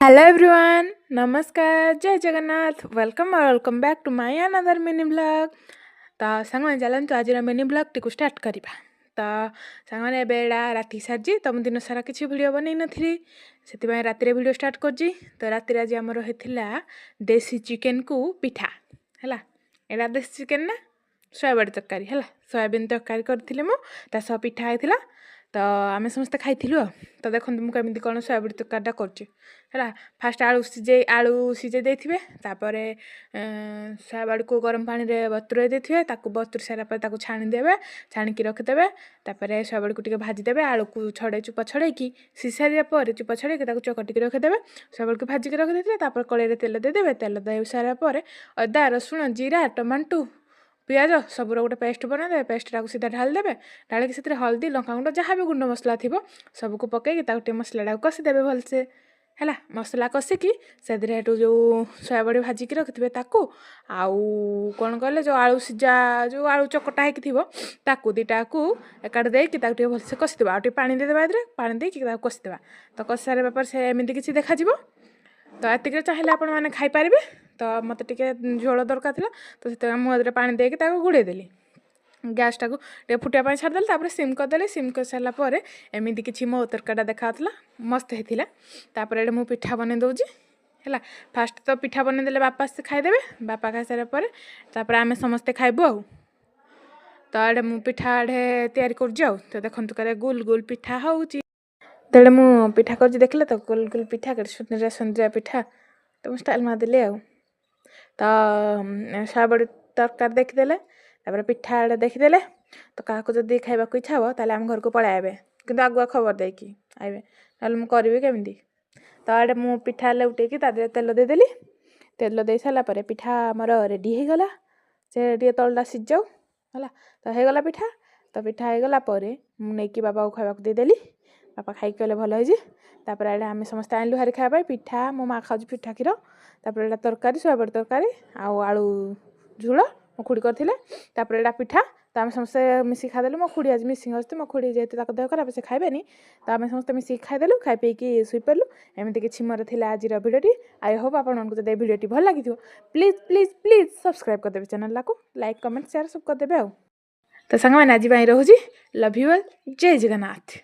Hello everyone, नमस्कार, जय Jagannath, welcome back to my another mini blog. तो सांग चलतु आज मिनी ब्लॉग टी स्टार्ट करवा। तो सांग एबेड़ा राति सारी तो दिन सारा किसी वीडियो बनई नी से राति वीडियो स्टार्ट कर। तो राति आज आमर होता देसी चिकेन को पिठा है। यहाँ देसी चिकेन ना सोयाबड़ी तरकारी है, सोयाबीन तरकारी करी मुझे पिठा होता। तो आम समस्ते खाई। तो देखो मुझे कौन सोयाबड़ी तरकारीटा कर फास्ट आलू सीझे देते सोयाबड़ी को गरम पानी में बतुरे देते बतुरी सारापर छाणीदे छाणिकी रखिदे सोयाबड़ी को भाजीदे आलू को छड़े चुपा छड़े सीझ सारापर चुपा छड़े चकटिकी रखिदे सोयाबड़ी को भाजिकी रखिदे कड़े तेल देदेवे तेल दे सारापर अदा रसुण जीरा टमाटो पियाज सबूर गोटे पेस्ट बनादे पेस्टा सीधा ढालदेवे ढालिकी से हल्दी लंकागुंड जहाँ भी गुंड मसला थी सबको पकईकि मसलाटा कषिदेवे भलसे है। मसला कषिकी से जो सोयाबड़ी भाजिकी रखिथे आउ कौन कहले जो आलू सीझा जो आलू चकटा होती दुटा को एकाटे देकी भलसे कषिदे आउ पानी देदेवा पानी देकी कषिदेवा। तो कषि सारापर से एमती किसी देखा। तो एतिक चाहिए आपण मैंने खाईपारे। तो मत टे झोल दरकार था तो से मुझे पानी देकी घोड़ेदेली गैस टाक फुटापी छाड़देली सिम करदेली सिम कर सारापर एमती किसी मो तरकारीटा देखा मस्त होता। ये मुझे पिठा बन दूसरी है। फास्ट तो पिठा बनईदे बापा से खाईदे बापा खाई सारापर आम समस्ते खाइबू आ। तो ये मुझे पिठा तैयारी कर। तो देखो करे गोल गोल पिठा होची तेरे मु पिठा कर देखले तो गोल गोल पिठा कर सुंदरिया सुंदरिया पिठा तो मुझे स्टाइल मारदेली आ। तो सोयाबड़ी तरकारी देखीदे पिठा देखीदे तो क्या जब खावा इच्छा हे ताले आम घर को पलि आए कि आगुआ खबर देकी आए ना मुझे करी केमी। तो ये मुझे पिठा उठेकी तेल देदेली तेल दे सारापर पिठा आमर रेडी हो गला से टे तलटा सीझाऊ है। तो होगला पिठा तो पिठा होगला मुझे बाबा को खावा देदेली बापा खाई कहले भल होपर आम समस्त आनलु हारी खावाई पिठा मो माँ खाऊ पिठा क्षीर यहाँ तरकारी सोयाबड़ी तरकारी आलू झोल मो खुड़ी करते यहाँ पिठा तो आम समस्ते मिसिक खाईदेलु। मो खुड़ी आज मिसिंग अच्छे मो खुड़ी जेहतु देह खराब से खाइबेनी तो आम समस्ते मिसिक खाईदेलु खाई पीकी शुईपलु एमती किसी मोर थी आज भिडियोटी। आई होप आपको जब भिडियोटी भल लगी प्लीज प्लीज प्लीज सब्सक्राइब करदे चैनल को लाइक कमेंट शेयर सब करदे। तो सांग मैंने आज रोचे लव यू ऑल जय जगन्नाथ।